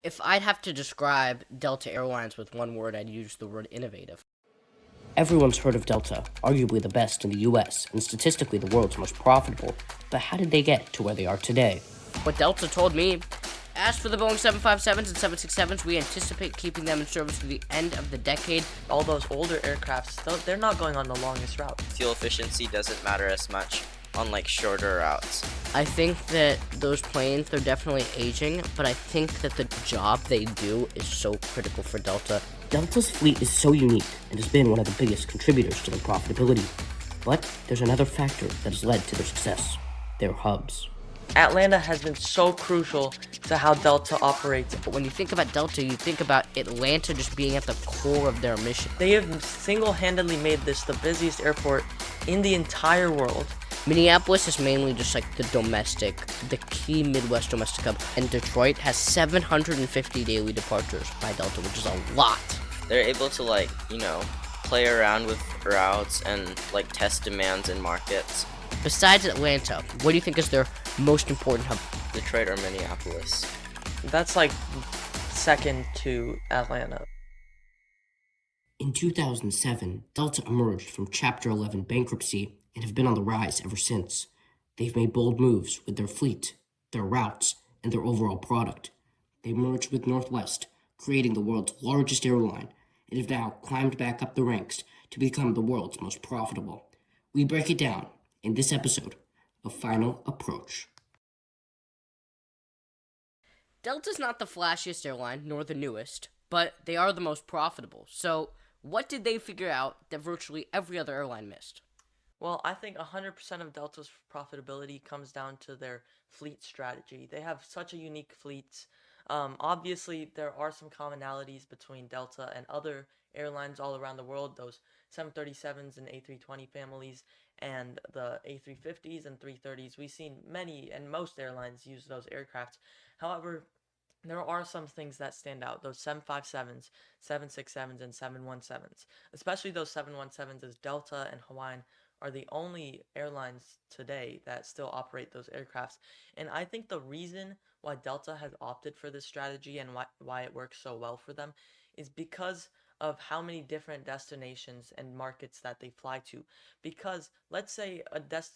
If I'd have to describe Delta Airlines with one word, I'd use the word innovative. Everyone's heard of Delta, arguably the best in the US and statistically the world's most profitable. But how did they get to where they are today? What Delta told me, as for the Boeing 757s and 767s, we anticipate keeping them in service through the end of the decade. All those older aircrafts, they're not going on the longest route. Fuel efficiency doesn't matter as much on like shorter routes. I think that those planes, they're definitely aging, but I think that the job they do is so critical for Delta. Delta's fleet is so unique and has been one of the biggest contributors to their profitability. But there's another factor that has led to their success: their hubs. Atlanta has been so crucial to how Delta operates. When you think about Delta, you think about Atlanta just being at the core of their mission. They have single-handedly made this the busiest airport in the entire world. Minneapolis is mainly just like the key Midwest domestic hub, and Detroit has 750 daily departures by Delta, which is a lot. They're able to play around with routes and test demands in markets. Besides Atlanta, what do you think is their most important hub? Detroit or Minneapolis. That's second to Atlanta. In 2007, Delta emerged from Chapter 11 bankruptcy and have been on the rise ever since. They've made bold moves with their fleet, their routes, and their overall product. They merged with Northwest, creating the world's largest airline, and have now climbed back up the ranks to become the world's most profitable. We break it down in this episode of Final Approach. Delta's not the flashiest airline, nor the newest, but they are the most profitable. So, what did they figure out that virtually every other airline missed? Well, I think 100% of Delta's profitability comes down to their fleet strategy. They have such a unique fleet. Obviously, there are some commonalities between Delta and other airlines all around the world, those 737s and A320 families, and the A350s and 330s. We've seen many and most airlines use those aircraft. However, there are some things that stand out. Those 757s, 767s, and 717s. Especially those 717s, as Delta and Hawaiian are the only airlines today that still operate those aircrafts. And I think the reason why Delta has opted for this strategy and why it works so well for them is because of how many different destinations and markets that they fly to. Because let's say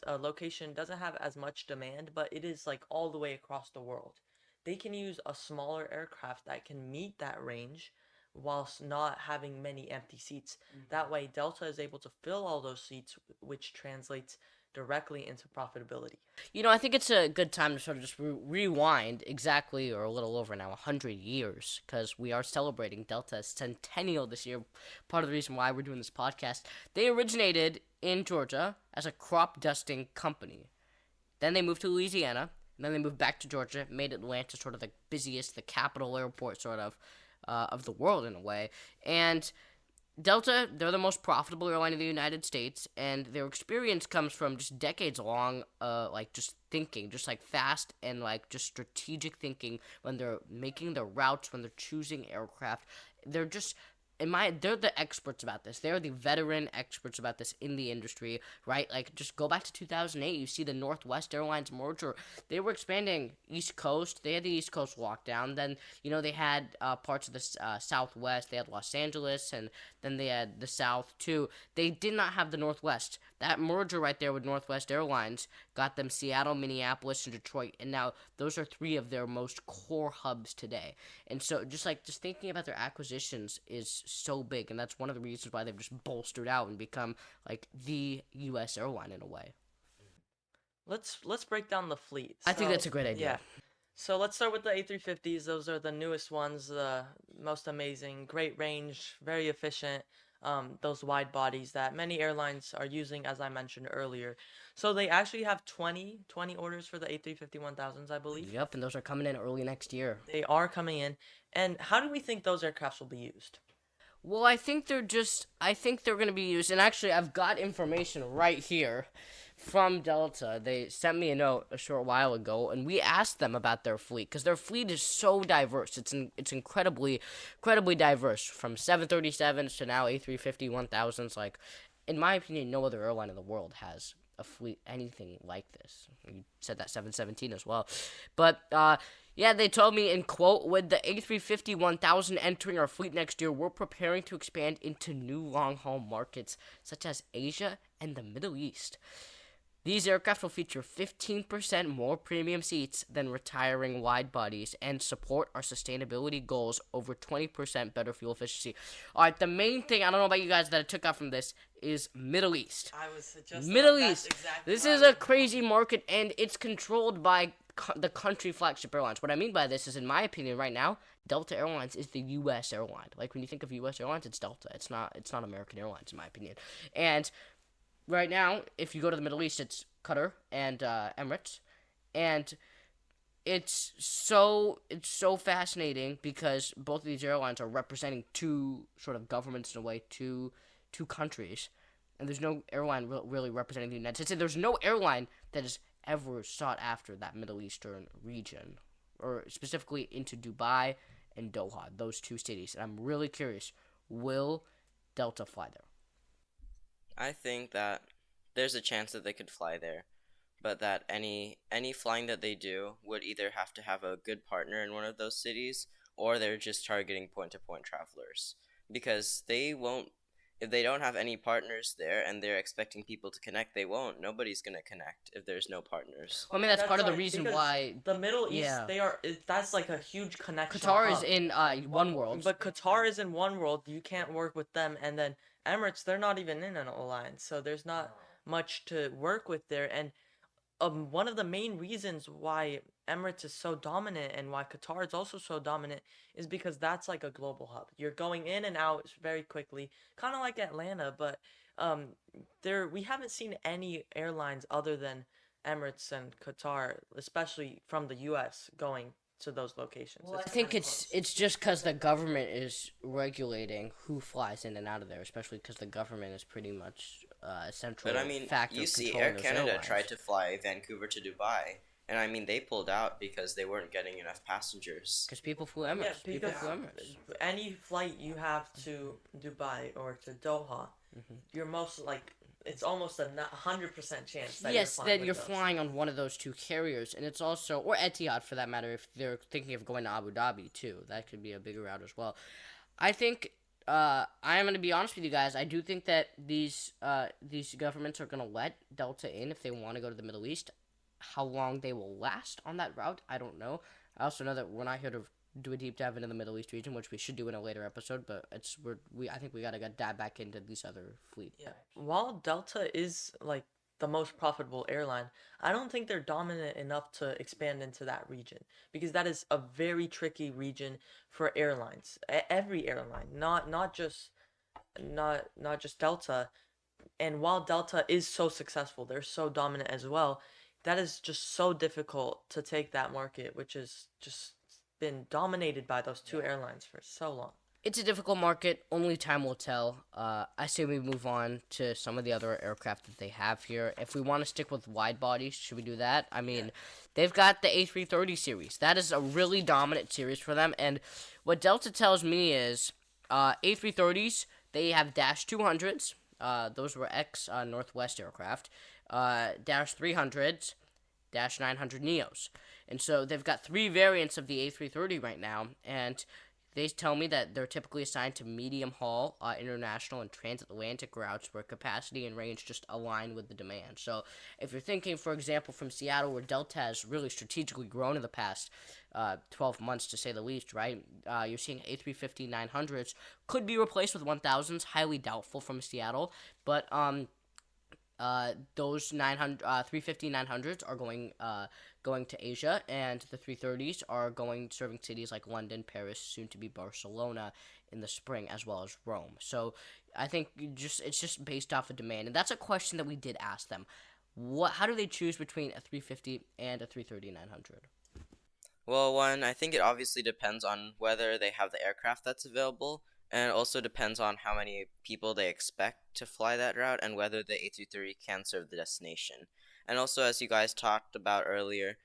a location doesn't have as much demand, but it is all the way across the world. They can use a smaller aircraft that can meet that range whilst not having many empty seats. That way, Delta is able to fill all those seats, which translates directly into profitability. I think it's a good time to sort of just rewind exactly, or a little over now, 100 years, because we are celebrating Delta's centennial this year. Part of the reason why we're doing this podcast. They originated in Georgia as a crop dusting company. Then they moved to Louisiana, and then they moved back to Georgia, made Atlanta sort of the busiest, the capital airport sort of the world in a way. And Delta, they're the most profitable airline in the United States, and their experience comes from just decades long, just thinking, just fast and just strategic thinking when they're making their routes, when they're choosing aircraft. They're just, they're the experts about this. They're the veteran experts about this in the industry, right? Just go back to 2008. You see the Northwest Airlines merger. They were expanding East Coast. They had the East Coast lockdown. Then, they had parts of the Southwest. They had Los Angeles, and then they had the South, too. They did not have the Northwest. That merger right there with Northwest Airlines got them Seattle, Minneapolis, and Detroit. And now those are three of their most core hubs today. And so just thinking about their acquisitions is so big, and that's one of the reasons why they've just bolstered out and become the U.S. airline in a way. Let's break down the fleet. I think that's a great idea. Yeah. So let's start with the A350s. Those are the newest ones, the most amazing, great range, very efficient. Those wide bodies that many airlines are using, as I mentioned earlier. So they actually have 20 orders for the A350-1000s, I believe. Yep, and those are coming in early next year. They are coming in. And how do we think those aircrafts will be used? Well, I think they're going to be used, and actually I've got information right here from Delta. They sent me a note a short while ago, and we asked them about their fleet, because their fleet is so diverse. It's incredibly diverse, from 737s to now A350-1000s. In my opinion, no other airline in the world has a fleet anything like this. You said that 717 as well. But, yeah, they told me in quote, with the A350-1000 entering our fleet next year, we're preparing to expand into new long-haul markets such as Asia and the Middle East. These aircraft will feature 15% more premium seats than retiring wide bodies and support our sustainability goals over 20% better fuel efficiency. All right, the main thing, I don't know about you guys, that I took out from this is Middle East. I was just Middle that's East. exactly This what I is a was- crazy market, and it's controlled by the country flagship airlines. What I mean by this is, in my opinion, right now, Delta Airlines is the U.S. airline. Like, when you think of U.S. airlines, it's Delta. It's not American Airlines, in my opinion. And right now, if you go to the Middle East, it's Qatar and Emirates, and it's so fascinating because both of these airlines are representing two sort of governments in a way, two countries, and there's no airline really representing the United States. And there's no airline that has ever sought after that Middle Eastern region, or specifically into Dubai and Doha, those two cities. And I'm really curious, will Delta fly there? I think that there's a chance that they could fly there, but that any flying that they do would either have to have a good partner in one of those cities, or they're just targeting point-to-point travelers, because they won't. If they don't have any partners there and they're expecting people to connect, they won't. Nobody's gonna connect if there's no partners. Well, I mean, that's part of the right, reason because why the Middle East, yeah. that's like a huge connection. Qatar is hub. in one world. But Qatar is in one world. You can't work with them, and then Emirates, they're not even in an alliance, so there's not much to work with there. And one of the main reasons why Emirates is so dominant and why Qatar is also so dominant is because that's like a global hub. You're going in and out very quickly, kind of like Atlanta, but we haven't seen any airlines other than Emirates and Qatar, especially from the U.S., going to those locations. Well, I think it's just because the government is regulating who flies in and out of there, especially because the government is pretty much a central But I mean, factor you of see, controlling Air those Canada airlines. tried to fly Vancouver to Dubai, and I mean, they pulled out because they weren't getting enough passengers. Because people flew Emirates. Yeah, people because flew Emirates. any flight you have to Dubai or to Doha, you're most like it's almost a 100% chance that Yes, you're flying that with you're those. flying on one of those two carriers, and it's also, or Etihad for that matter, if they're thinking of going to Abu Dhabi too. That could be a bigger route as well. I think, I am going to be honest with you guys, I do think that these governments are going to let Delta in if they want to go to the Middle East. How long they will last on that route, I don't know. I also know that we're not here to do a deep dive into the Middle East region, which we should do in a later episode, but I think we gotta dive back into these other fleet. Yeah. While Delta is like the most profitable airline, I don't think they're dominant enough to expand into that region because that is a very tricky region for airlines. Every airline, not just Delta. And while Delta is so successful, they're so dominant as well. That is just so difficult to take that market, which is just been dominated by those two airlines for so long. It's a difficult market. Only time will tell. I say we move on to some of the other aircraft that they have here. If we want to stick with wide bodies, should we do that? I mean, they've got the A330 series. That is a really dominant series for them. And what Delta tells me is A330s, they have Dash 200s. Those were ex-Northwest aircraft. Dash 300s, Dash 900 Neos. And so they've got three variants of the A330 right now, and they tell me that they're typically assigned to medium-haul, international, and transatlantic routes where capacity and range just align with the demand. So if you're thinking, for example, from Seattle, where Delta has really strategically grown in the past 12 months, to say the least, right? You're seeing A350-900s could be replaced with 1000s, highly doubtful from Seattle, but those 350-900s are going to Asia, and the 330s are serving cities like London, Paris, soon to be Barcelona in the spring, as well as Rome. So I think it's just based off of demand, and that's a question that we did ask them. How do they choose between a 350 and a 330-900? Well, I think it obviously depends on whether they have the aircraft that's available, and it also depends on how many people they expect to fly that route and whether the A330 can serve the destination. And also, as you guys talked about earlier,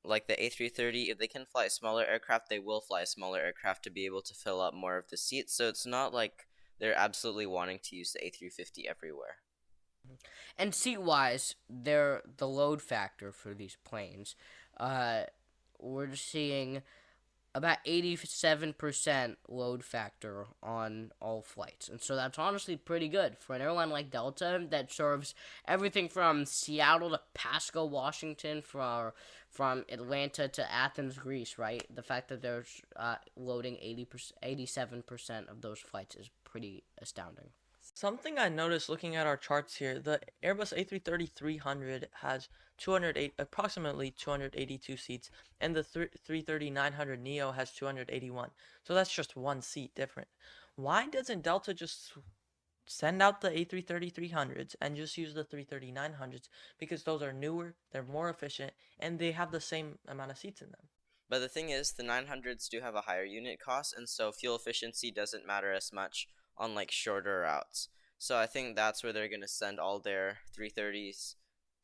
like the A330, if they can fly a smaller aircraft, they will fly a smaller aircraft to be able to fill up more of the seats. So it's not like they're absolutely wanting to use the A350 everywhere. And seat-wise, the load factor for these planes, we're seeing about 87% load factor on all flights. And so that's honestly pretty good for an airline like Delta that serves everything from Seattle to Pasco, Washington, from Atlanta to Athens, Greece, right? The fact that they're loading 87% of those flights is pretty astounding. Something I noticed looking at our charts here, the Airbus A330-300 has approximately 282 seats, and the 330-900 has 281. So that's just one seat different. Why doesn't Delta just send out the A330-300s and just use the 330-900s? Because those are newer, they're more efficient, and they have the same amount of seats in them. But the thing is, the 900s do have a higher unit cost, and so fuel efficiency doesn't matter as much on like shorter routes. So I think that's where they're going to send all their 330s,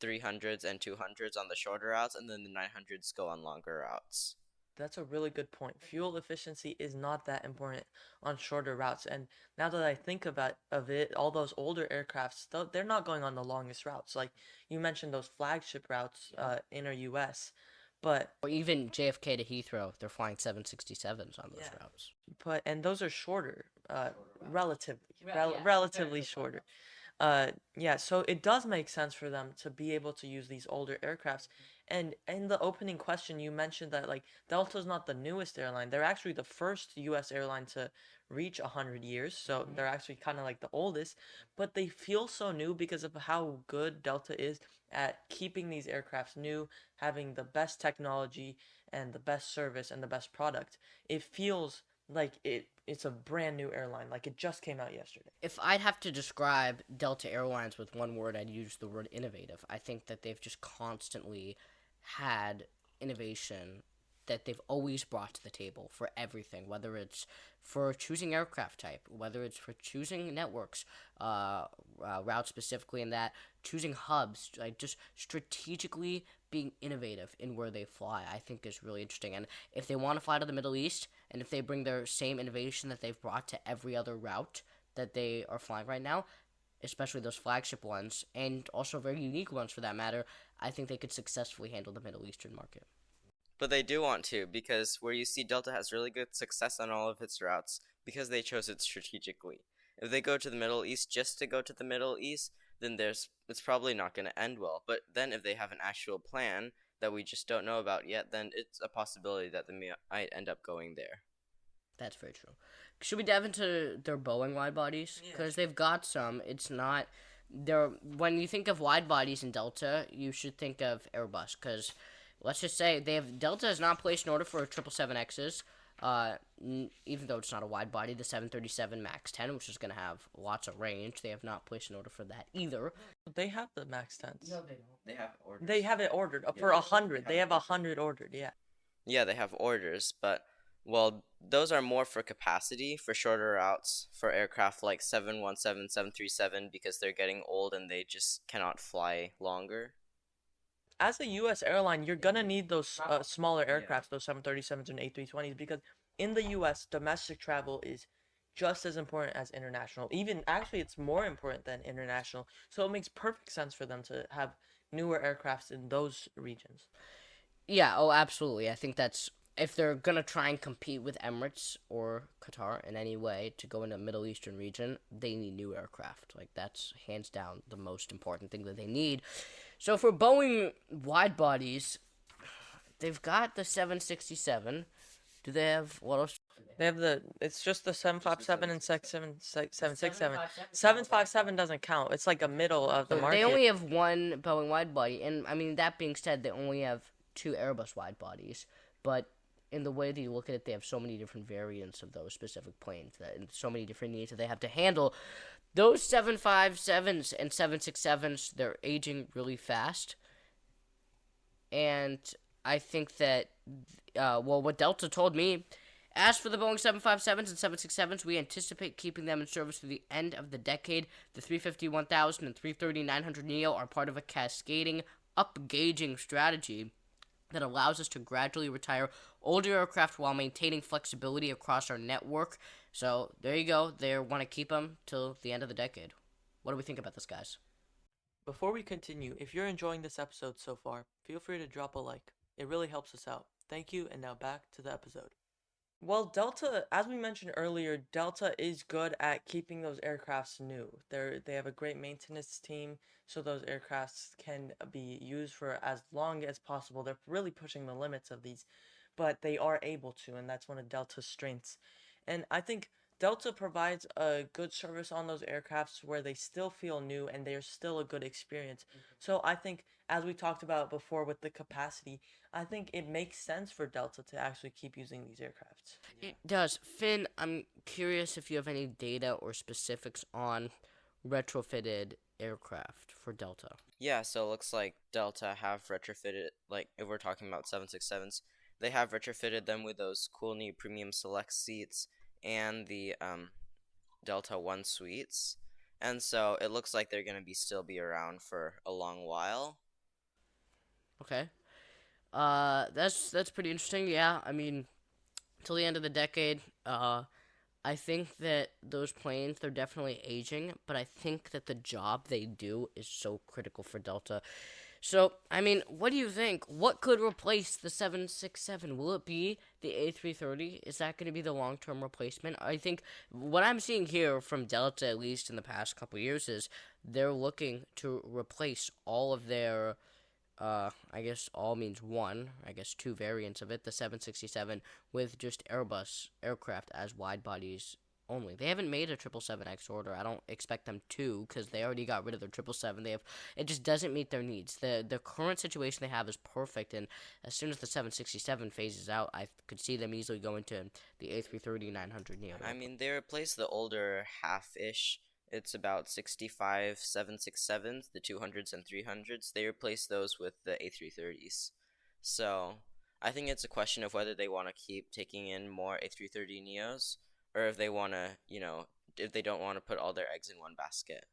300s, and 200s on the shorter routes, and then the 900s go on longer routes. That's a really good point. Fuel efficiency is not that important on shorter routes. And now that I think of it, all those older aircrafts, they're not going on the longest routes. Like you mentioned, those flagship routes, inner U.S., but Or even JFK to Heathrow, they're flying 767s on those routes. and those are shorter, relatively, Yeah, relatively shorter. So it does make sense for them to be able to use these older aircrafts. And in the opening question, you mentioned that like Delta's not the newest airline; they're actually the first U.S. airline to reach 100 years. So they're actually kind of like the oldest, but they feel so new because of how good Delta is at keeping these aircrafts new, having the best technology and the best service and the best product. It feels like it's a brand new airline, like it just came out yesterday. If I'd have to describe Delta Airlines with one word, I'd use the word innovative. I think that they've just constantly had innovation that they've always brought to the table for everything, whether it's for choosing aircraft type, whether it's for choosing networks, routes specifically in that, choosing hubs, like just strategically being innovative in where they fly, I think is really interesting. And if they want to fly to the Middle East, and if they bring their same innovation that they've brought to every other route that they are flying right now, especially those flagship ones, and also very unique ones for that matter, I think they could successfully handle the Middle Eastern market. But they do want to, because where you see Delta has really good success on all of its routes, because they chose it strategically. If they go to the Middle East just to go to the Middle East, then it's probably not going to end well. But then if they have an actual plan that we just don't know about yet, then it's a possibility that they might end up going there. That's very true. Should we dive into their Boeing wide bodies? Because they've got some. It's not... When you think of wide bodies in Delta, you should think of Airbus, because let's just say Delta has not placed an order for 777Xs, even though it's not a wide body. The 737 MAX 10, which is going to have lots of range, they have not placed an order for that either. They have the MAX 10s. No, they don't. They have orders. They have it ordered for 100. They have 100 ordered. Yeah. Yeah, they have orders, but well, those are more for capacity, for shorter routes, for aircraft like 717, 737, because they're getting old and they just cannot fly longer. As a U.S. airline, you're gonna need those smaller aircrafts, those 737s and A320s, because in the U.S., domestic travel is just as important as international. Even actually, it's more important than international. So it makes perfect sense for them to have newer aircrafts in those regions. Yeah, oh, absolutely. I think that's... If they're going to try and compete with Emirates or Qatar in any way to go into the Middle Eastern region, they need new aircraft. Like, that's hands down the most important thing that they need. So for Boeing wide bodies, they've got the 767. Do they have... what else? They have it's just the 757 and 767. 757 doesn't count. It's like a middle of the market. They only have one Boeing wide body, and I mean, that being said, they only have two Airbus wide bodies, but in the way that you look at it, they have so many different variants of those specific planes, and so many different needs that they have to handle. Those 757s and 767s, they're aging really fast, and I think that, what Delta told me, as for the Boeing 757s and 767s, we anticipate keeping them in service through the end of the decade. The 350-1000 and 330-900 are part of a cascading up-gauging strategy that allows us to gradually retire older aircraft while maintaining flexibility across our network. So, there you go. They want to keep them till the end of the decade. What do we think about this, guys? Before we continue, if you're enjoying this episode so far, feel free to drop a like. It really helps us out. Thank you, and now back to the episode. Well, Delta, as we mentioned earlier, Delta is good at keeping those aircrafts new. They have a great maintenance team, so those aircrafts can be used for as long as possible. They're really pushing the limits of these, but they are able to, and that's one of Delta's strengths. And I think Delta provides a good service on those aircrafts where they still feel new and they're still a good experience. So I think, as we talked about before with the capacity, I think it makes sense for Delta to actually keep using these aircrafts. It does. Finn, I'm curious if you have any data or specifics on retrofitted aircraft for Delta. Yeah, so it looks like Delta have retrofitted, like if we're talking about 767s, they have retrofitted them with those cool new premium select seats and the Delta One suites. And so it looks like they're going to still be around for a long while. Okay. That's pretty interesting. Yeah, I mean, till the end of the decade. I think that those planes, they're definitely aging, but I think that the job they do is so critical for Delta. So, I mean, what do you think? What could replace the 767? Will it be the A330? Is that going to be the long-term replacement? I think what I'm seeing here from Delta, at least in the past couple years, is they're looking to replace all of their I guess all means one, I guess two variants of it, the 767 with just Airbus aircraft as wide bodies only. They haven't made a 777X order. I don't expect them to because they already got rid of their 777. It just doesn't meet their needs. The current situation they have is perfect, and as soon as the 767 phases out, I could see them easily going to the A330-900 Neo. I mean, they replaced the older half-ish. It's about 65 767s, the 200s and 300s. They replaced those with the A330s. So I think it's a question of whether they want to keep taking in more A330 Neos or if they want to, if they don't want to put all their eggs in one basket.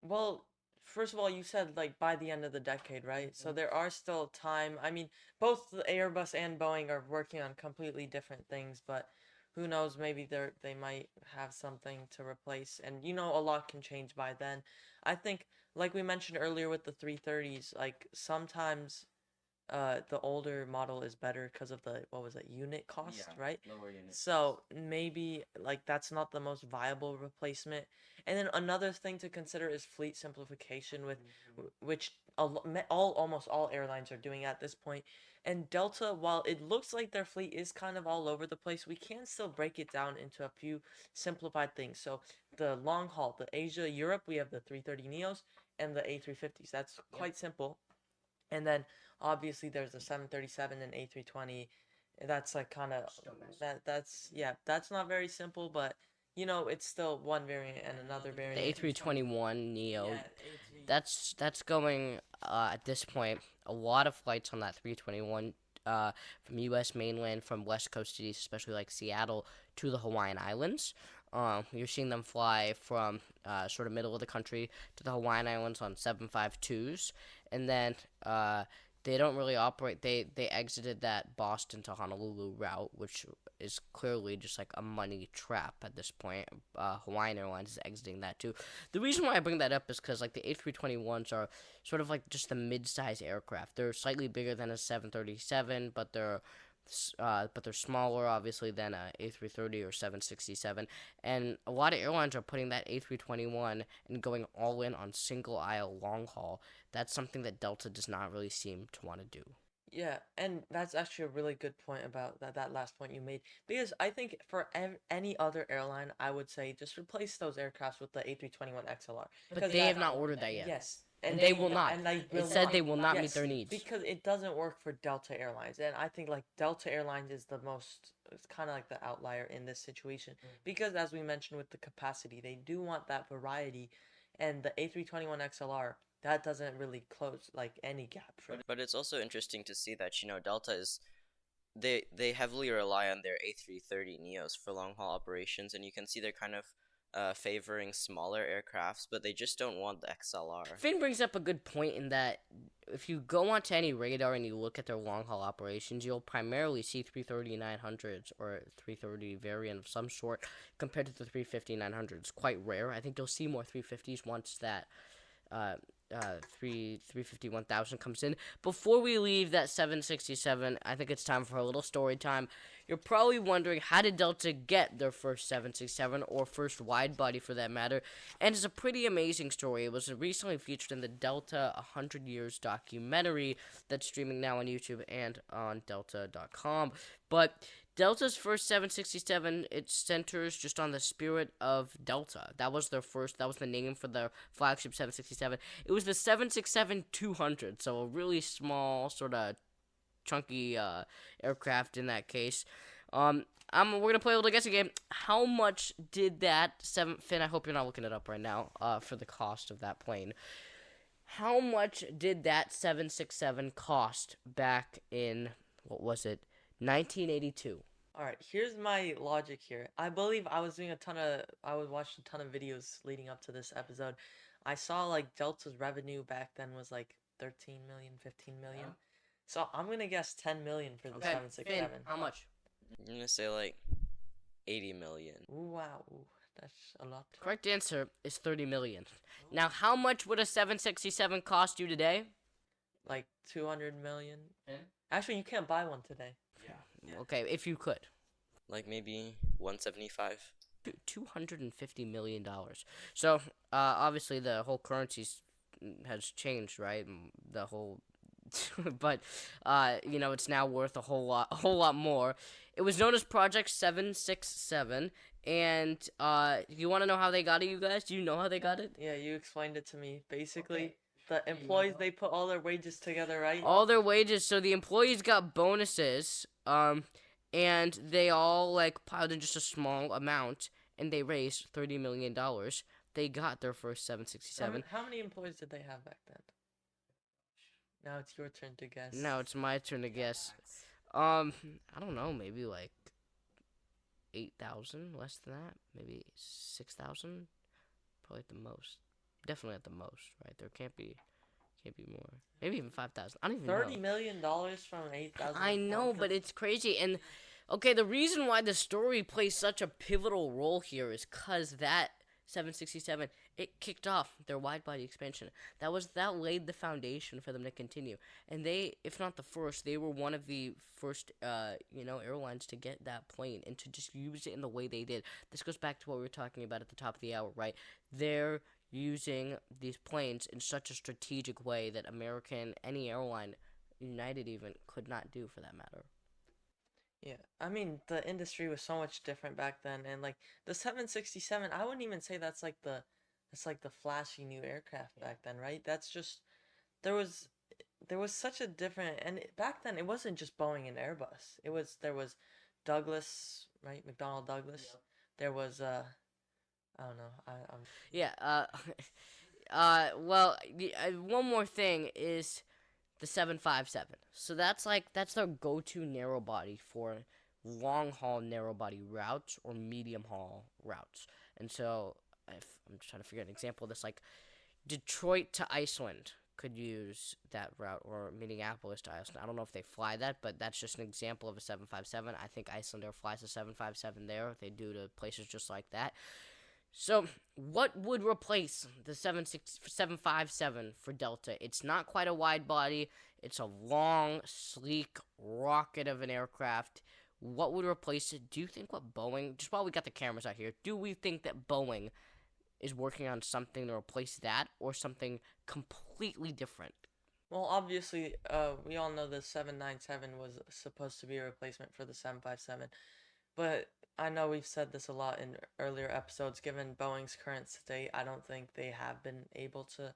Well, first of all, you said like by the end of the decade, right? So there are still time. I mean, both the Airbus and Boeing are working on completely different things, but who knows, maybe they might have something to replace. And a lot can change by then. I think like we mentioned earlier with the 330s, like sometimes the older model is better because of the what was it, unit cost, right? Lower unit. So maybe like that's not the most viable replacement. And then another thing to consider is fleet simplification, with which almost all airlines are doing at this point. And Delta, while it looks like their fleet is kind of all over the place, we can still break it down into a few simplified things. So the long haul, the Asia Europe, we have the 330 Neos and the A350s. That's quite simple. And then obviously there's the 737 and A320. That's like kind of that's not very simple, but it's still one variant and another variant. The A321 Neo, Yeah, A3. that's going at this point a lot of flights on that 321 from U.S. mainland, from West Coast cities, especially like Seattle, to the Hawaiian Islands. You're seeing them fly from sort of middle of the country to the Hawaiian Islands on 752s, and then they don't really operate. They exited that Boston to Honolulu route, which is clearly just like a money trap at this point. Hawaiian Airlines is exiting that too. The reason why I bring that up is because like the A321s are sort of like just the mid-size aircraft. They're slightly bigger than a 737, but they're smaller, obviously, than a A330 or 767. And a lot of airlines are putting that A321 and going all in on single aisle long haul. That's something that Delta does not really seem to want to do. Yeah, and that's actually a really good point about that last point you made. Because I think for any other airline, I would say just replace those aircrafts with the A321 XLR. But they have not ordered that yet. Yes, And they will not. And they It will said not. they will not meet Yes, their needs. because it doesn't work for Delta Airlines, and I think like Delta Airlines is the most. It's kind of like the outlier in this situation because, as we mentioned with the capacity, they do want that variety, and the A321 XLR that doesn't really close like any gap for. But it's also interesting to see that, Delta is they heavily rely on their A330 Neos for long haul operations, and you can see they're kind of favoring smaller aircrafts, but they just don't want the XLR. Finn brings up a good point in that if you go onto any radar and you look at their long haul operations, you'll primarily see 330-900s or 330 variant of some sort compared to the 350-900s. Quite rare. I think you'll see more 350s once that 351,000 comes in. Before we leave that 767, I think it's time for a little story time. You're probably wondering, how did Delta get their first 767, or first wide body for that matter? And it's a pretty amazing story. It was recently featured in the Delta 100 Years documentary that's streaming now on YouTube and on Delta.com. But Delta's first 767, it centers just on the spirit of Delta. That was the name for their flagship 767. It was the 767-200, so a really small, sort of chunky aircraft in that case. We're gonna play a little guessing game. How much did that Finn? I hope you're not looking it up right now. For the cost of that plane, how much did that 767 cost back in, what was it, 1982? All right, here's my logic here. I believe I was watching a ton of videos leading up to this episode. I saw like Delta's revenue back then was like 13 million, 15 million. Yeah. So I'm gonna guess 10 million for the 767. Finn, how much? I'm gonna say like 80 million. Ooh, wow, that's a lot. Correct answer is 30 million. Now, how much would a 767 cost you today? Like 200 million. Yeah. Actually, you can't buy one today. Okay, if you could. Like maybe 175. $250 million. So, obviously, the whole currency has changed, right? The whole, but it's now worth a whole lot more. It was known as Project 767, and you want to know how they got it, you guys? Do you know how they got it? Yeah, you explained it to me. Basically, the employees, they put all their wages together, right? All their wages. So the employees got bonuses, and they all like piled in just a small amount, and they raised $30 million. They got their first 767. How many employees did they have back then? Now it's your turn to guess. Now it's my turn to guess. I don't know, maybe like 8,000, less than that, maybe 6,000, probably at the most. Definitely at the most, right? There can't be more. Maybe even 5,000. I don't even know. $30 million from 8,000. I know, but it's crazy. And okay, the reason why the story plays such a pivotal role here is because that 767, it kicked off their wide-body expansion. That laid the foundation for them to continue. And they, if not the first, they were one of the first, airlines to get that plane and to just use it in the way they did. This goes back to what we were talking about at the top of the hour, right? They're using these planes in such a strategic way that any airline, United even, could not do, for that matter. Yeah, I mean, the industry was so much different back then, and like the 767, I wouldn't even say that's like the flashy new aircraft back then, right? That's just there was such a different, and back then it wasn't just Boeing and Airbus. There was Douglas, right? McDonnell Douglas. Yep. There was I don't know. Yeah. Well, one more thing is the 757. So that's their go-to narrow body for long haul narrow body routes or medium haul routes. And so if I'm just trying to figure out an example of this, like Detroit to Iceland could use that route, or Minneapolis to Iceland. I don't know if they fly that, but that's just an example of a 757. I think Icelandair flies a 757 there. They do to places just like that. So, what would replace the 757 for Delta? It's not quite a wide body. It's a long, sleek rocket of an aircraft. What would replace it? Do you think Boeing, just while we got the cameras out here, do we think that Boeing is working on something to replace that, or something completely different? Well, obviously, we all know the 797 was supposed to be a replacement for the 757, but I know we've said this a lot in earlier episodes. Given Boeing's current state, I don't think they have been able to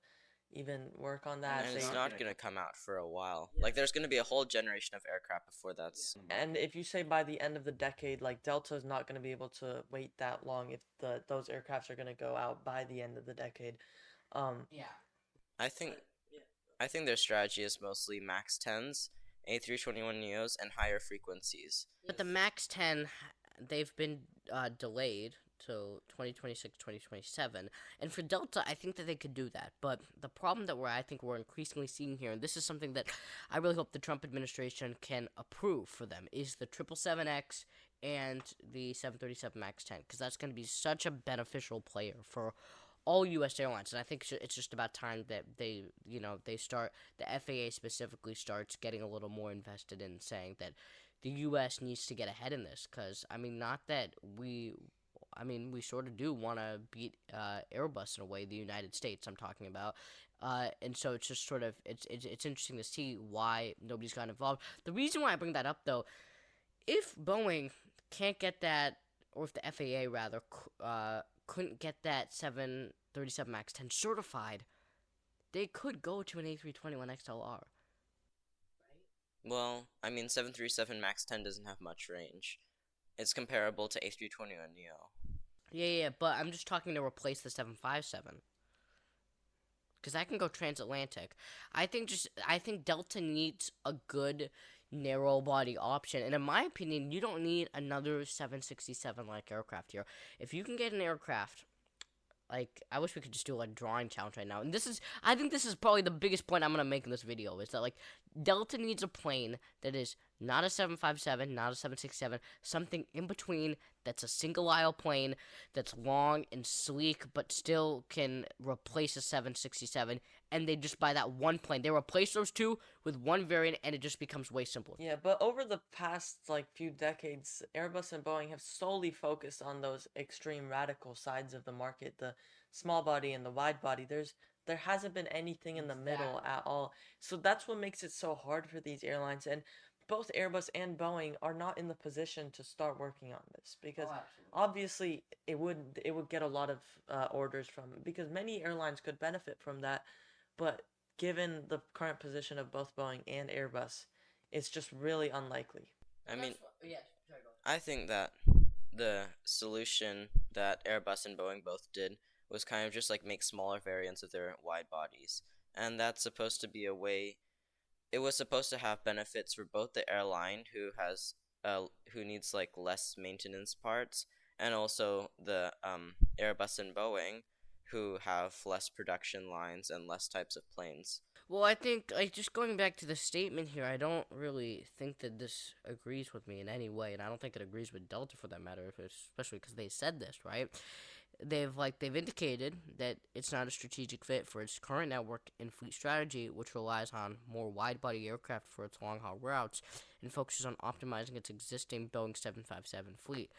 even work on that. And it's not going to come out for a while. Like, there's going to be a whole generation of aircraft before that's... And if you say by the end of the decade, like, Delta is not going to be able to wait that long if those aircrafts are going to go out by the end of the decade. Yeah. I think their strategy is mostly MAX 10s, A321neos, and higher frequencies. But the MAX 10, they've been delayed till 2026, 2027. And for Delta, I think that they could do that. But the problem that I think we're increasingly seeing here, and this is something that I really hope the Trump administration can approve for them, is the 777X and the 737 MAX 10. Because that's going to be such a beneficial player for all U.S. airlines, and I think it's just about time that they start, the FAA specifically starts getting a little more invested in saying that the U.S. needs to get ahead in this, because I mean, not that we sort of do want to beat Airbus in a way, the United States I'm talking about, and so it's just sort of it's interesting to see why nobody's got involved. The reason why I bring that up, though, if Boeing can't get that, or if the FAA rather couldn't get that 737 MAX 10 certified, they could go to an A321 XLR. Well, I mean, 737 MAX 10 doesn't have much range. It's comparable to A321 Neo. Yeah, but I'm just talking to replace the 757. Because that can go transatlantic. I think Delta needs a good narrow body option, and in my opinion, you don't need another 767 like aircraft here. If you can get an aircraft, like, I wish we could just do a drawing challenge right now. And I think this is probably the biggest point I'm gonna make in this video, is that, like, Delta needs a plane that is not a 757, not a 767, something in between, that's a single aisle plane, that's long and sleek, but still can replace a 767, and they just buy that one plane. They replace those two with one variant, and it just becomes way simpler. Yeah, but over the past few decades, Airbus and Boeing have solely focused on those extreme radical sides of the market, the small body and the wide body. There hasn't been anything in the middle at all. So that's what makes it so hard for these airlines, and both Airbus and Boeing are not in the position to start working on this because obviously it would get a lot of orders from it, because many airlines could benefit from that, but given the current position of both Boeing and Airbus, it's just really unlikely. I mean, Yeah, sorry, go I think that the solution that Airbus and Boeing both did was kind of just like make smaller variants of their wide bodies. And that's supposed to be a way, it was supposed to have benefits for both the airline who needs like less maintenance parts, and also the Airbus and Boeing who have less production lines and less types of planes. Well, I think, like, just going back to the statement here, I don't really think that this agrees with me in any way, and I don't think it agrees with Delta for that matter, especially because they said this, right? They've indicated that it's not a strategic fit for its current network and fleet strategy, which relies on more wide-body aircraft for its long-haul routes and focuses on optimizing its existing Boeing 757 fleet.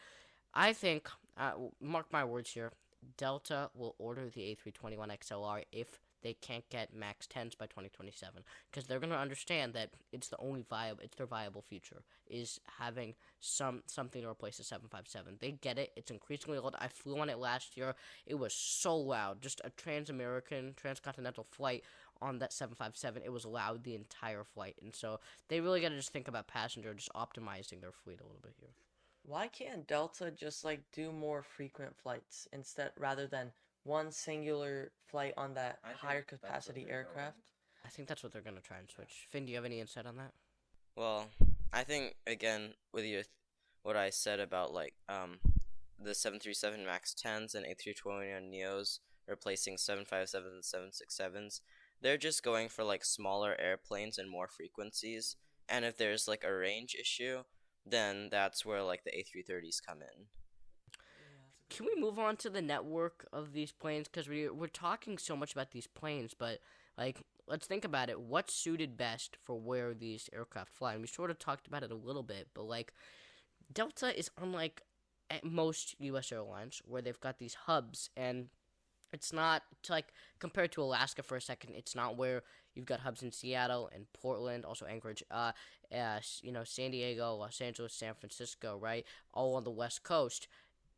I think, mark my words here, Delta will order the A321 XLR if they can't get MAX 10s by 2027, because they're going to understand that it's their viable future, is having something to replace the 757. They get it. It's increasingly loud. I flew on it last year. It was so loud. Just a transcontinental flight on that 757. It was loud the entire flight, and so they really got to just think about passenger, just optimizing their fleet a little bit here. Why can't Delta just do more frequent flights instead rather than one singular flight on that I think higher that's what capacity they're aircraft? I think that's what they're going to try and switch. Finn, do you have any insight on that? Well, I think again with what I said about like the 737 MAX 10s and A321 Neos replacing 757s and 767s, they're just going for like smaller airplanes and more frequencies. And if there's like a range issue, then that's where like the A330s come in. Can we move on to the network of these planes? Because we're talking so much about these planes, but, like, let's think about it. What's suited best for where these aircraft fly? And we sort of talked about it a little bit, but, like, Delta is unlike most U.S. airlines, where they've got these hubs, and it's not, compared to Alaska for a second, it's not where you've got hubs in Seattle and Portland, also Anchorage, San Diego, Los Angeles, San Francisco, right? All on the West Coast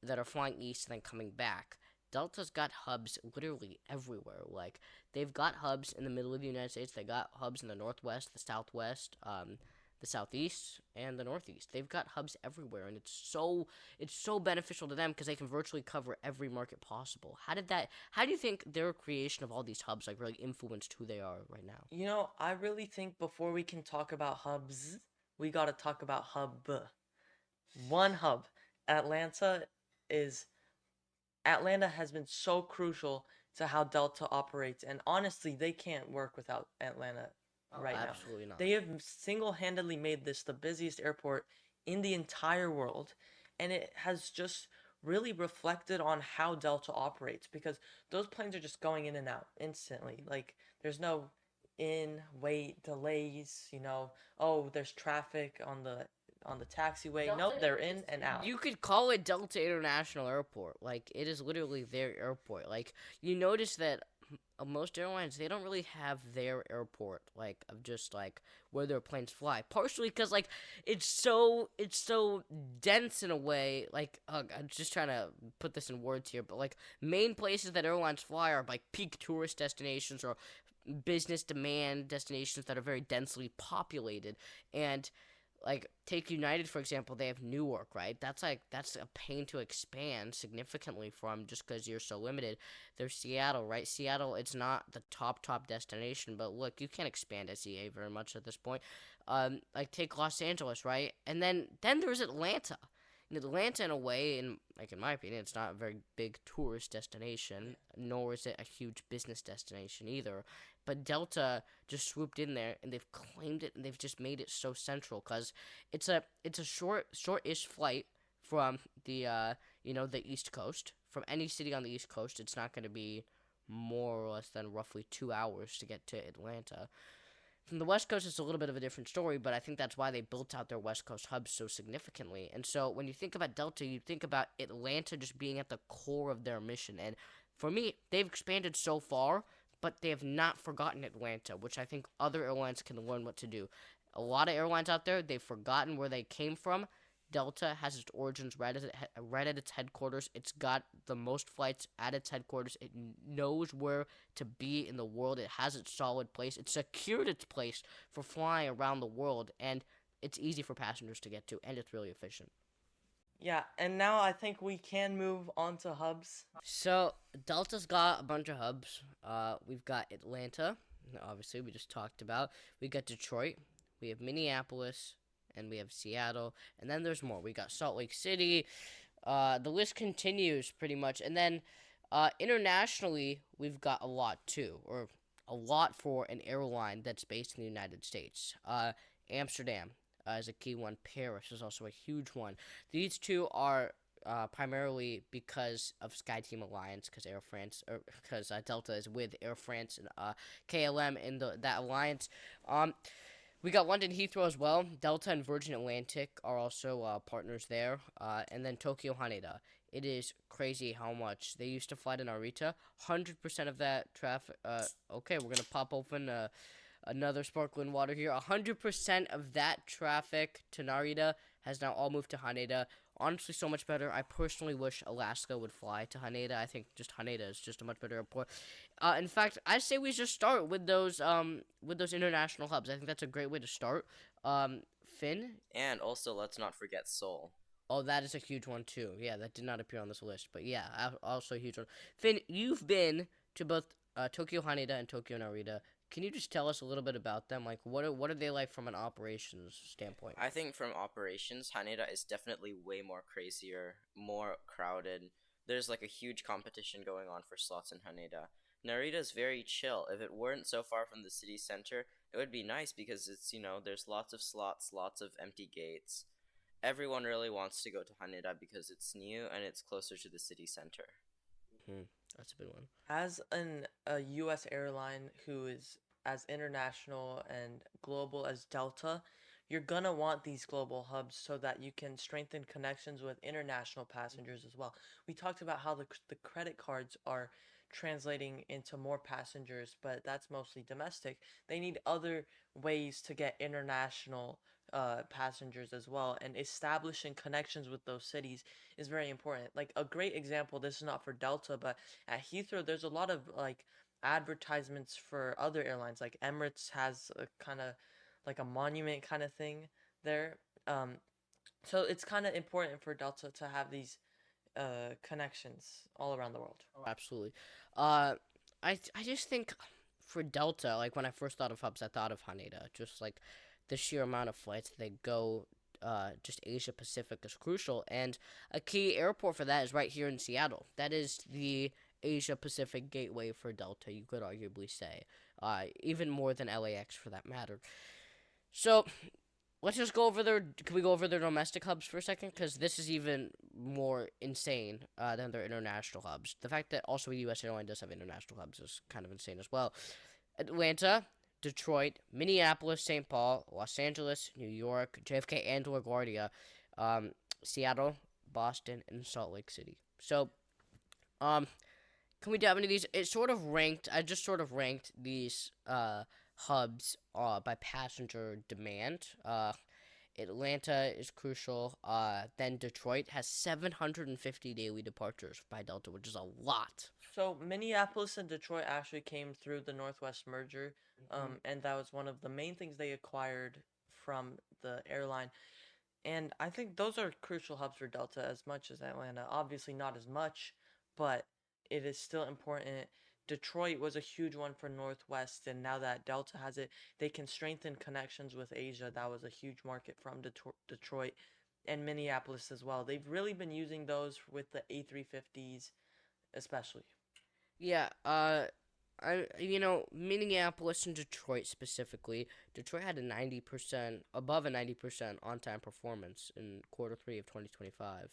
that are flying east and then coming back. Delta's got hubs literally everywhere. Like, they've got hubs in the middle of the United States. They got hubs in the Northwest, the Southwest, the Southeast, and the Northeast. They've got hubs everywhere, and it's so beneficial to them because they can virtually cover every market possible. How do you think their creation of all these hubs really influenced who they are right now? I really think before we can talk about hubs, we got to talk about hub. One hub. Atlanta is Atlanta has been so crucial to how Delta operates, and honestly, they can't work without Atlanta right now. Absolutely not. They have single-handedly made this the busiest airport in the entire world, and it has just really reflected on how Delta operates, because those planes are just going in and out instantly. Like there's no in wait delays, oh, there's traffic on the taxiway. Nope, they're in and out. You could call it Delta International Airport. Like, it is literally their airport. Like, you notice that most airlines, they don't really have their airport, like, of just, like, where their planes fly. Partially because, like, it's so dense in a way. Like, I'm just trying to put this in words here, but, like, main places that airlines fly are, like, peak tourist destinations or business demand destinations that are very densely populated. And like, take United for example, they have Newark, right? That's a pain to expand significantly from, just because you're so limited. There's Seattle, right? Seattle, it's not the top destination, but look, you can't expand SEA very much at this point. Like, take Los Angeles, right? And then there's Atlanta. In Atlanta, in a way, in my opinion, it's not a very big tourist destination, nor is it a huge business destination either. But Delta just swooped in there, and they've claimed it, and they've just made it so central, because it's a short-ish flight from the East Coast. From any city on the East Coast, it's not going to be more or less than roughly 2 hours to get to Atlanta. From the West Coast, it's a little bit of a different story, but I think that's why they built out their West Coast hubs so significantly. And so when you think about Delta, you think about Atlanta just being at the core of their mission. And for me, they've expanded so far, but they have not forgotten Atlanta, which I think other airlines can learn what to do. A lot of airlines out there, they've forgotten where they came from. Delta has its origins right at its headquarters. It's got the most flights at its headquarters. It knows where to be in the world. It has its solid place. It secured its place for flying around the world, and it's easy for passengers to get to, and it's really efficient. Yeah, and now I think we can move on to hubs. So Delta's got a bunch of hubs. We've got Atlanta, obviously we just talked about. We got Detroit. We have Minneapolis, and we have Seattle, and then there's more. We got Salt Lake City. The list continues pretty much, and then internationally, we've got a lot too, or a lot for an airline that's based in the United States. Amsterdam is a key one. Paris is also a huge one. These two are primarily because of SkyTeam Alliance, because Air France, or because Delta is with Air France and KLM in that alliance. We got London Heathrow as well. Delta and Virgin Atlantic are also partners there. And then Tokyo Haneda. It is crazy how much they used to fly to Narita. 100% of that traffic. Okay, we're going to pop open another sparkling water here. 100% of that traffic to Narita has now all moved to Haneda. Honestly, so much better. I personally wish Alaska would fly to Haneda. I think just Haneda is just a much better airport. In fact, I say we just start with those international hubs. I think that's a great way to start. Finn? And also, let's not forget Seoul. Oh, that is a huge one too. Yeah, that did not appear on this list, but yeah, also a huge one. Finn, you've been to both Tokyo Haneda and Tokyo Narita. Can you just tell us a little bit about them? Like, what are they like from an operations standpoint? I think from operations, Haneda is definitely way more crazier, more crowded. There's like a huge competition going on for slots in Haneda. Narita is very chill. If it weren't so far from the city center, it would be nice because it's, there's lots of slots, lots of empty gates. Everyone really wants to go to Haneda because it's new and it's closer to the city center. That's a big one. As a U.S. airline who is as international and global as Delta, you're gonna want these global hubs so that you can strengthen connections with international passengers as well. We talked about how the credit cards are translating into more passengers, but that's mostly domestic. They need other ways to get international passengers as well, and establishing connections with those cities is very important. Like a great example, this is not for Delta, but at Heathrow, there's a lot of like advertisements for other airlines. Like Emirates has a kind of like a monument kind of thing there. So it's kind of important for Delta to have these connections all around the world. Oh, absolutely. I just think for Delta, like when I first thought of hubs, I thought of Haneda. Just like the sheer amount of flights they go, just Asia Pacific is crucial, and a key airport for that is right here in Seattle. That is the Asia Pacific gateway for Delta, you could arguably say, even more than LAX for that matter. So let's just go over their. Can we go over their domestic hubs for a second? Because this is even more insane than their international hubs. The fact that also U.S. Airline does have international hubs is kind of insane as well. Atlanta, Detroit, Minneapolis, St. Paul, Los Angeles, New York, JFK, and LaGuardia, Seattle, Boston, and Salt Lake City. So, can we dive into these? It sort of ranked. I just sort of ranked these hubs by passenger demand. Atlanta is crucial. Then Detroit has 750 daily departures by Delta, which is a lot. So Minneapolis and Detroit actually came through the Northwest merger, and that was one of the main things they acquired from the airline. And I think those are crucial hubs for Delta as much as Atlanta. Obviously, not as much, but it is still important. Detroit was a huge one for Northwest, and now that Delta has it, they can strengthen connections with Asia. That was a huge market from Detroit and Minneapolis as well. They've really been using those with the A350s, especially. Yeah, Minneapolis and Detroit specifically. Detroit had a 90%, above a 90% on-time performance in quarter three of 2025.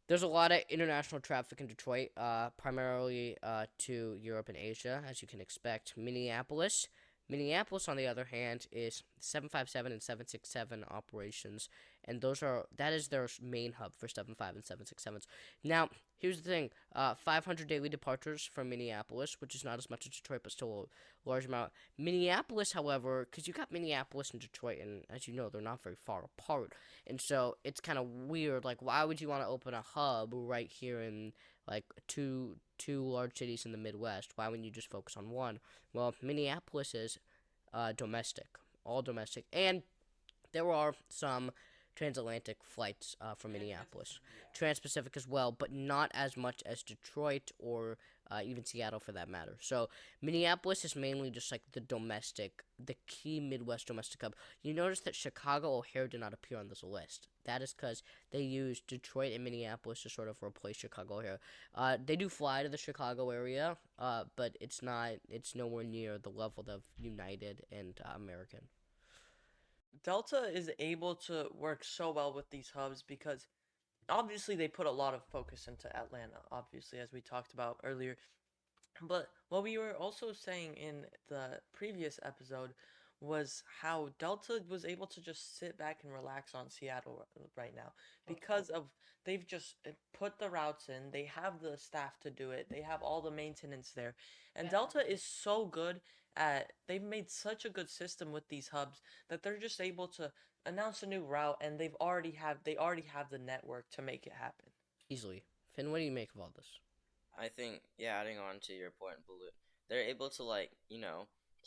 There's a lot of international traffic in Detroit, primarily to Europe and Asia, as you can expect. Minneapolis, on the other hand, is 757 and 767 operations, and that is their main hub for 75 and 767s. Now, here's the thing: 500 daily departures from Minneapolis, which is not as much as Detroit, but still a large amount. Minneapolis, however, because you got Minneapolis and Detroit, and as you know, they're not very far apart, and so it's kind of weird. Like, why would you want to open a hub right here in like two large cities in the Midwest? Why wouldn't you just focus on one? Well, Minneapolis is domestic, all domestic, and there are some transatlantic flights from Minneapolis, trans-Pacific as well, but not as much as Detroit or even Seattle for that matter. So Minneapolis is mainly just like the key Midwest domestic hub. You notice that Chicago O'Hare did not appear on this list. That is because they used Detroit and Minneapolis to sort of replace Chicago O'Hare. They do fly to the Chicago area, but it's nowhere near the level of United and American. Delta is able to work so well with these hubs because obviously they put a lot of focus into Atlanta, obviously, as we talked about earlier. But what we were also saying in the previous episode was how Delta was able to just sit back and relax on Seattle right now because of they've just put the routes in, they have the staff to do it, they have all the maintenance there. And Delta is so good at they've made such a good system with these hubs that they're just able to announce a new route and they already have the network to make it happen. Easily. Finn, what do you make of all this? I think, yeah, adding on to your point, Balut, they're able to, like,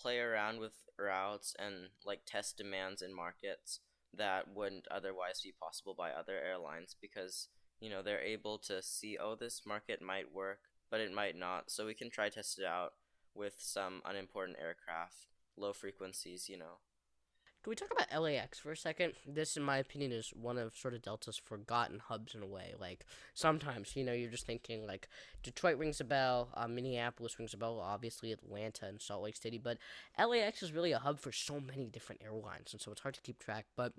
play around with routes and, like, test demands in markets that wouldn't otherwise be possible by other airlines because, they're able to see, oh, this market might work, but it might not. So we can try test it out with some unimportant aircraft, low frequencies. Can we talk about LAX for a second? This, in my opinion, is one of sort of Delta's forgotten hubs in a way. Like, sometimes, you're just thinking, like, Detroit rings a bell, Minneapolis rings a bell, obviously Atlanta and Salt Lake City, but LAX is really a hub for so many different airlines, and so it's hard to keep track, but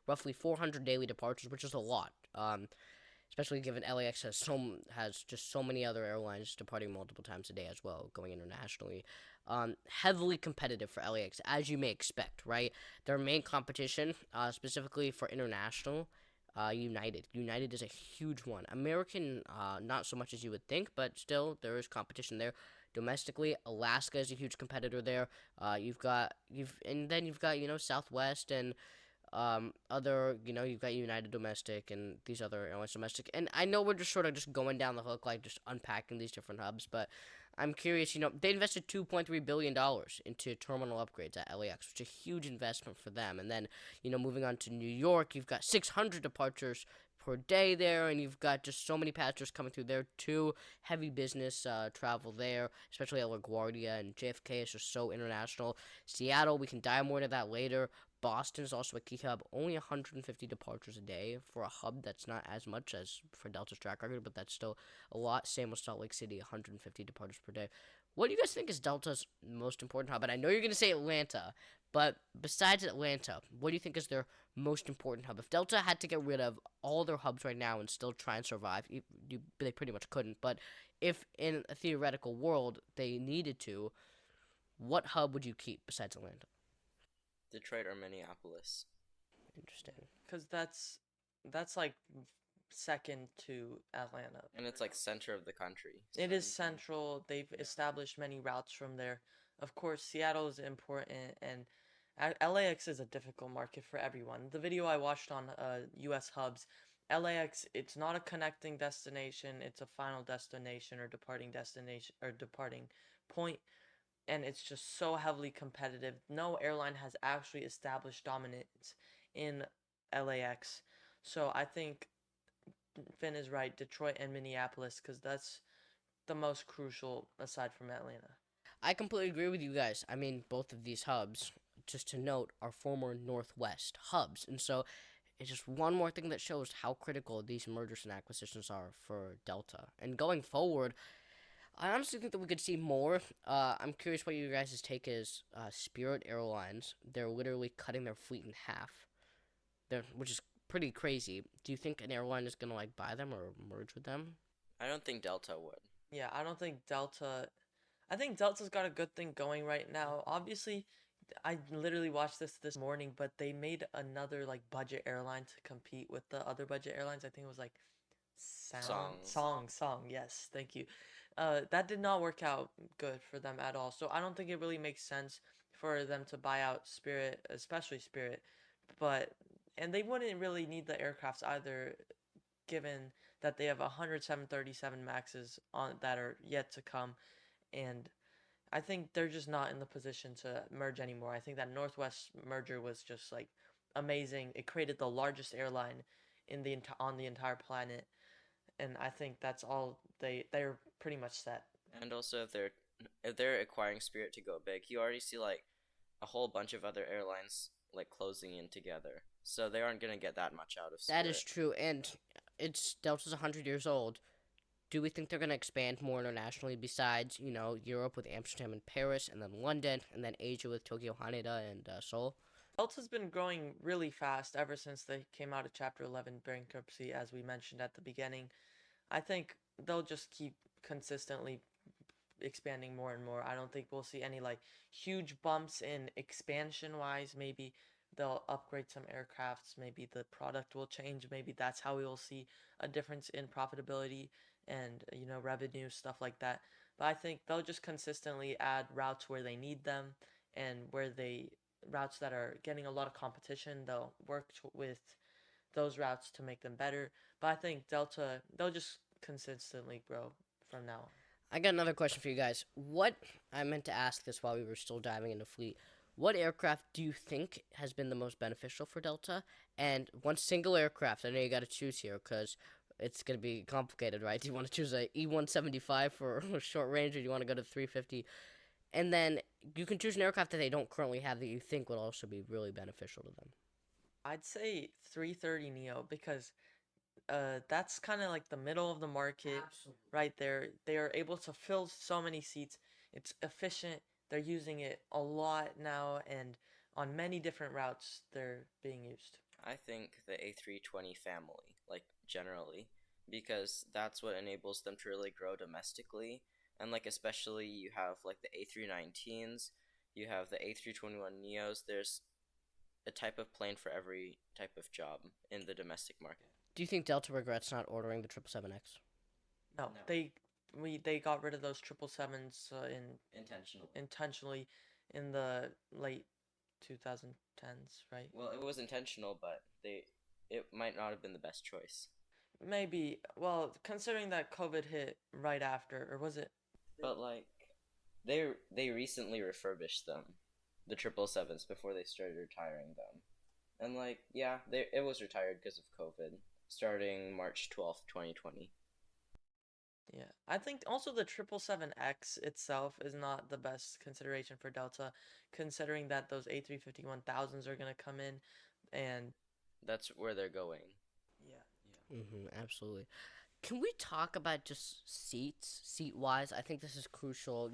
roughly 400 daily departures, which is a lot, especially given LAX has just so many other airlines departing multiple times a day as well, going internationally. Heavily competitive for LAX, as you may expect, right? Their main competition, specifically for international, United. United is a huge one. American, not so much as you would think, but still, there is competition there. Domestically, Alaska is a huge competitor there. You've got Southwest and you've got United Domestic and these other airlines domestic. And I know we're just sort of just going down the hook, like just unpacking these different hubs, but I'm curious, they invested $2.3 billion into terminal upgrades at LAX, which is a huge investment for them. And then, moving on to New York, you've got 600 departures per day there, and you've got just so many passengers coming through there too. Heavy business travel there, especially at LaGuardia, and JFK is just so international. Seattle, we can dive more into that later. Boston is also a key hub, only 150 departures a day for a hub that's not as much as for Delta's track record, but that's still a lot. Same with Salt Lake City, 150 departures per day. What do you guys think is Delta's most important hub? And I know you're going to say Atlanta, but besides Atlanta, what do you think is their most important hub? If Delta had to get rid of all their hubs right now and still try and survive, they pretty much couldn't. But if in a theoretical world they needed to, what hub would you keep besides Atlanta? Detroit or Minneapolis. Interesting. Because that's like second to Atlanta. And it's like center of the country. It is central. They've established many routes from there. Of course, Seattle is important, and LAX is a difficult market for everyone. The video I watched on U.S. hubs, LAX, it's not a connecting destination. It's a final destination or departing destination or departing point, and it's just so heavily competitive. No airline has actually established dominance in LAX. So I think Finn is right, Detroit and Minneapolis, because that's the most crucial aside from Atlanta. I completely agree with you guys. I mean, both of these hubs, just to note, are former Northwest hubs. And so it's just one more thing that shows how critical these mergers and acquisitions are for Delta. And going forward, I honestly think that we could see more. I'm curious what you guys' take is. Spirit Airlines, they're literally cutting their fleet in half, which is pretty crazy. Do you think an airline is going to like buy them or merge with them? I don't think Delta would. Yeah, I don't think Delta. I think Delta's got a good thing going right now. Obviously, I literally watched this morning, but they made another like budget airline to compete with the other budget airlines. I think it was like Song. Yes, thank you. That did not work out good for them at all. So I don't think it really makes sense for them to buy out Spirit, especially Spirit. But and they wouldn't really need the aircrafts either, given that they have 100 737 Maxes on that are yet to come, and I think they're just not in the position to merge anymore. I think that Northwest merger was just like amazing. It created the largest airline in the on the entire planet, and I think that's all they're pretty much set. And also if they're acquiring Spirit to go big, you already see like a whole bunch of other airlines like closing in together. So they aren't gonna get that much out of Spirit. That is true, and it's Delta's 100 years old. Do we think they're going to expand more internationally besides, Europe with Amsterdam and Paris, and then London, and then Asia with Tokyo, Haneda, and Seoul? Delta's been growing really fast ever since they came out of Chapter 11 bankruptcy, as we mentioned at the beginning. I think they'll just keep consistently expanding more and more. I don't think we'll see any like huge bumps in expansion wise. Maybe they'll upgrade some aircrafts, maybe the product will change, maybe that's how we will see a difference in profitability and revenue, stuff like that. But I think they'll just consistently add routes where they need them, and where they routes that are getting a lot of competition, they'll work with those routes to make them better. But I think Delta, they'll just consistently grow from now on. I got another question for you guys. What I meant to ask this while we were still diving into fleet. What aircraft do you think has been the most beneficial for Delta? And one single aircraft. I know you got to choose here because it's going to be complicated, right? Do you want to choose a E175 for short range, or do you want to go to 350? And then you can choose an aircraft that they don't currently have that you think would also be really beneficial to them. I'd say 330 Neo, because that's kind of like the middle of the market. Absolutely. Right there. They are able to fill so many seats. It's efficient. They're using it a lot now, and on many different routes they're being used. I think the A320 family, like generally, because that's what enables them to really grow domestically. And like especially you have like the A319s, you have the A321 Neos. There's a type of plane for every type of job in the domestic market. Do you think Delta regrets not ordering the 777X? No, they got rid of those 777s intentionally in the late 2010s, right? Well, it was intentional, but it might not have been the best choice. Maybe. Well, considering that COVID hit right after, or was it? But like they recently refurbished them, the 777s, before they started retiring them. And like yeah, it was retired because of COVID starting March 12th, 2020. Yeah, I think also the 777X itself is not the best consideration for Delta, considering that those A350-1000s are gonna come in, and That's where they're going. yeah. Absolutely. Can we talk about just seat wise? I think this is crucial.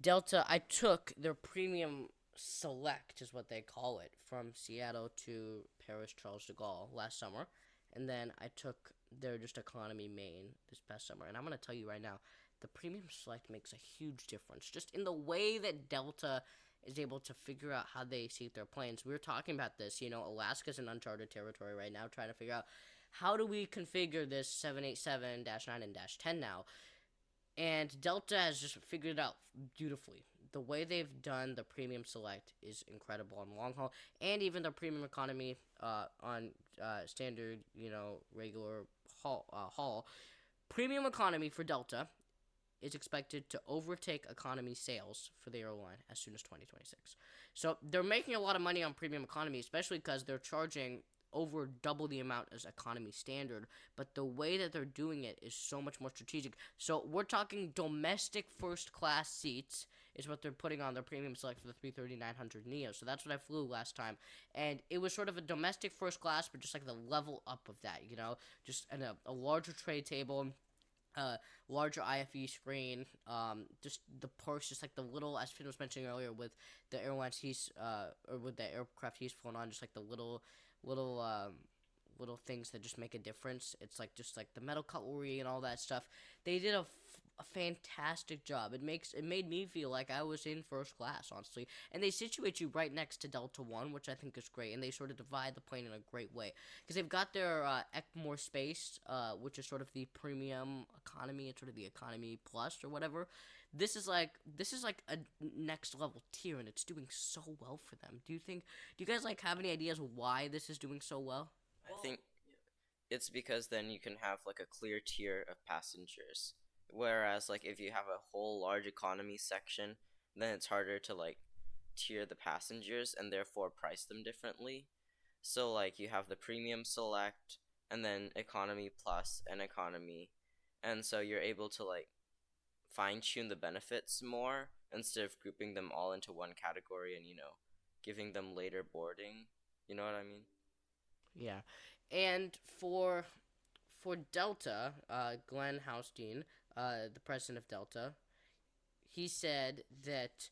Delta, I took their premium select, is what they call it, from Seattle to Paris Charles de Gaulle last summer. And then I took their just economy main this past summer. And I'm going to tell you right now, the premium select makes a huge difference. Just in the way that Delta is able to figure out how they seat their planes. We were talking about this. Alaska's in uncharted territory right now, trying to figure out how do we configure this 787-9 and -10 now. And Delta has just figured it out beautifully. The way they've done the premium select is incredible on long haul, and even the premium economy on standard, regular haul. Premium economy for Delta is expected to overtake economy sales for the airline as soon as 2026. So they're making a lot of money on premium economy, especially because they're charging over double the amount as economy standard, but the way that they're doing it is so much more strategic. So we're talking domestic first class seats is what they're putting on their premium select for the 330-900 Neo. So that's what I flew last time, and it was sort of a domestic first class, but just like the level up of that, just a larger tray table, larger IFE screen, just the perks, just like the little, as Finn was mentioning earlier, with the airlines or with the aircraft he's flown on, just like the little things that just make a difference. It's like just like the metal cutlery and all that stuff. They did a fantastic job. It made me feel like I was in first class, honestly. And they situate you right next to Delta One, which I think is great. And they sort of divide the plane in a great way because they've got their more space, which is sort of the premium economy. It's sort of the economy plus or whatever. This is like a next level tier, and it's doing so well for them. Do you guys have any ideas why this is doing so well? I think it's because then you can have like a clear tier of passengers. Whereas like if you have a whole large economy section, then it's harder to like tier the passengers and therefore price them differently. So like you have the premium select and then economy plus and economy. And so you're able to like fine tune the benefits more instead of grouping them all into one category and giving them later boarding. You know what I mean? Yeah. And for Delta, Glenn Haustein, the president of Delta, he said that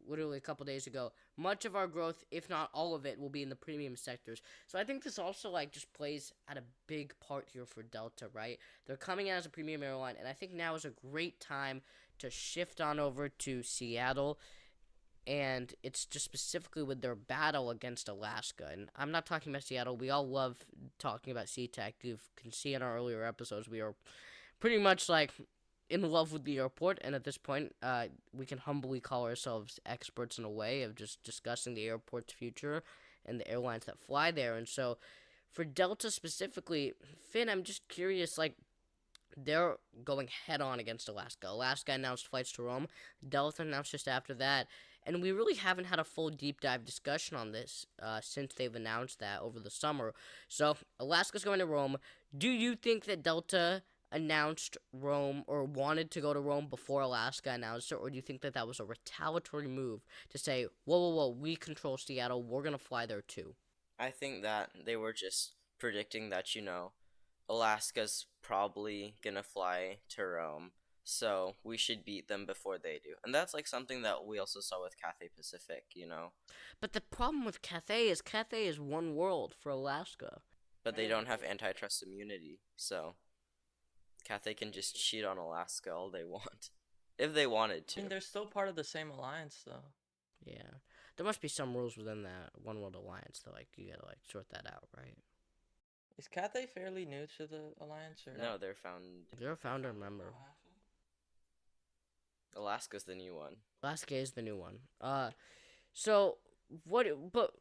literally a couple days ago, much of our growth, if not all of it, will be in the premium sectors. So I think this also just plays at a big part here for Delta, right? They're coming out as a premium airline, and I think now is a great time to shift on over to Seattle. And it's just specifically with their battle against Alaska. And I'm not talking about Seattle. We all love talking about SeaTac. You can see in our earlier episodes, we are pretty much in love with the airport. And at this point, we can humbly call ourselves experts in a way of just discussing the airport's future and the airlines that fly there. And so for Delta specifically, Finn, I'm just curious, they're going head on against Alaska. Alaska announced flights to Rome. Delta announced just after that. And we really haven't had a full deep dive discussion on this since they've announced that over the summer. So, Alaska's going to Rome. Do you think that Delta announced Rome or wanted to go to Rome before Alaska announced it? Or do you think that that was a retaliatory move to say, whoa, we control Seattle, we're going to fly there too? I think that they were just predicting that, Alaska's probably gonna fly to Rome, so we should beat them before they do. And that's something that we also saw with Cathay Pacific, But the problem with Cathay is one world for Alaska. But they don't have antitrust immunity, so Cathay can just cheat on Alaska all they want. If they wanted to. I mean, they're still part of the same alliance, though. Yeah. There must be some rules within that One World Alliance, though. You gotta, sort that out, right? Is Cathay fairly new to the alliance, or No, they're a founder member. Alaska's the new one. Alaska is the new one. So but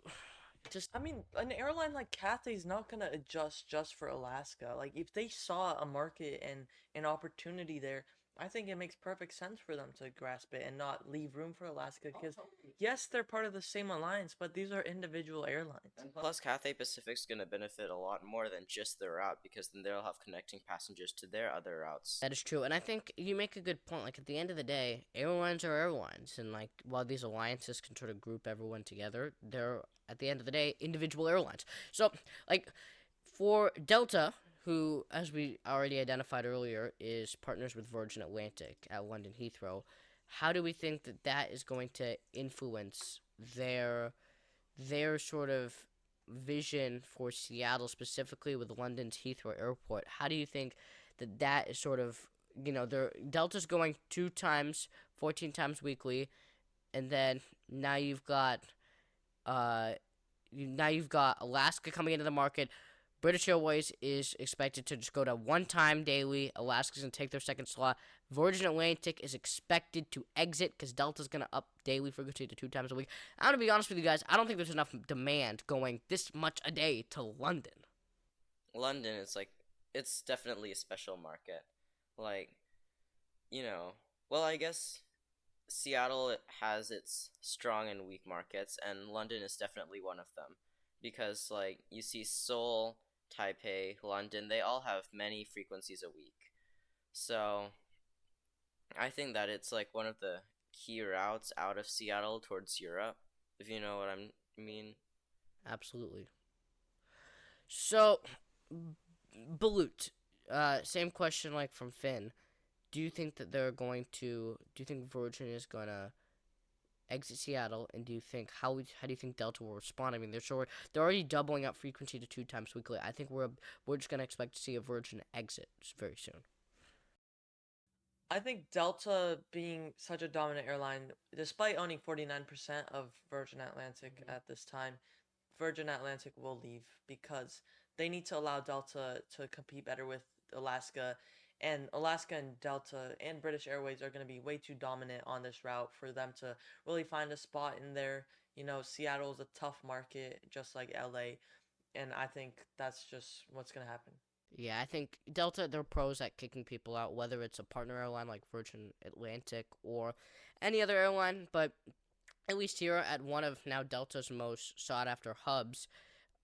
just I mean, an airline like Cathay's not gonna adjust just for Alaska. If they saw a market and an opportunity there, I think it makes perfect sense for them to grasp it and not leave room for Alaska. Because yes, they're part of the same alliance, but these are individual airlines. And plus, Cathay Pacific's gonna benefit a lot more than just their route, because then they'll have connecting passengers to their other routes. That is true, and I think you make a good point. At the end of the day, airlines are airlines, and while these alliances can sort of group everyone together, they're at the end of the day individual airlines. So for Delta, who, as we already identified earlier, is partners with Virgin Atlantic at London Heathrow. How do we think that that is going to influence their sort of vision for Seattle, specifically with London's Heathrow Airport? How do you think that that is sort of, Delta's going 2 times, 14 times weekly, and then now you've got Alaska coming into the market. British Airways is expected to just go to 1 time daily. Alaska's going to take their second slot. Virgin Atlantic is expected to exit because Delta's going to up daily frequency to 2 times a week. I'm going to be honest with you guys. I don't think there's enough demand going this much a day to London. London is like, it's definitely a special market. Like, well, I guess Seattle has its strong and weak markets, and London is definitely one of them. Because, like, you see Seoul, Taipei, London, they all have many frequencies a week. So, I think that it's, like, one of the key routes out of Seattle towards Europe, if you know what I mean. Absolutely. So, Balut, same question like from Finn. Do you think that do you think Virgin is going to exit Seattle, and how do you think Delta will respond? I mean, they're already doubling up frequency to 2 times weekly. I think we're just gonna expect to see a Virgin exit very soon. I think Delta being such a dominant airline, despite owning 49% of Virgin Atlantic at this time, Virgin Atlantic will leave because they need to allow Delta to compete better with Alaska. And Alaska and Delta and British Airways are going to be way too dominant on this route for them to really find a spot in there. Seattle is a tough market, just like LA. And I think that's just what's going to happen. Yeah, I think Delta, they're pros at kicking people out, whether it's a partner airline like Virgin Atlantic or any other airline. But at least here at one of now Delta's most sought after hubs,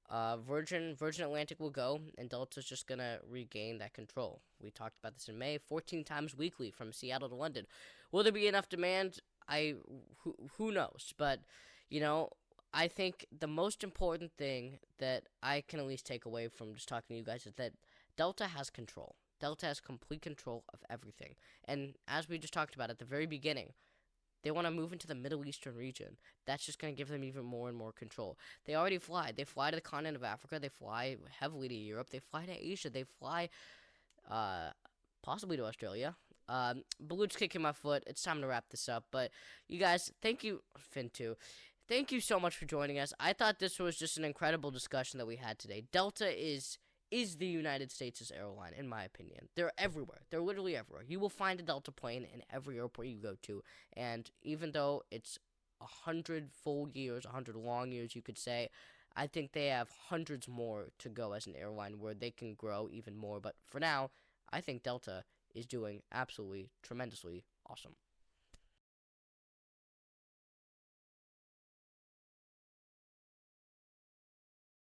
Virgin Atlantic will go, and Delta's just gonna regain that control. We talked about this in May, 14 times weekly from Seattle to London. Will there be enough demand? Who knows? But I think the most important thing that I can at least take away from just talking to you guys is that Delta has control. Delta has complete control of everything, and as we just talked about at the very beginning, they want to move into the Middle Eastern region. That's just going to give them even more and more control. They already fly. They fly to the continent of Africa. They fly heavily to Europe. They fly to Asia. They fly possibly to Australia. Balloon's kicking my foot. It's time to wrap this up. But you guys, thank you, Finn, too. Thank you so much for joining us. I thought this was just an incredible discussion that we had today. Delta is the United States' airline, in my opinion. They're everywhere. They're literally everywhere. You will find a Delta plane in every airport you go to, and even though it's 100 full years, 100 long years, you could say, I think they have hundreds more to go as an airline where they can grow even more. But for now, I think Delta is doing absolutely tremendously awesome.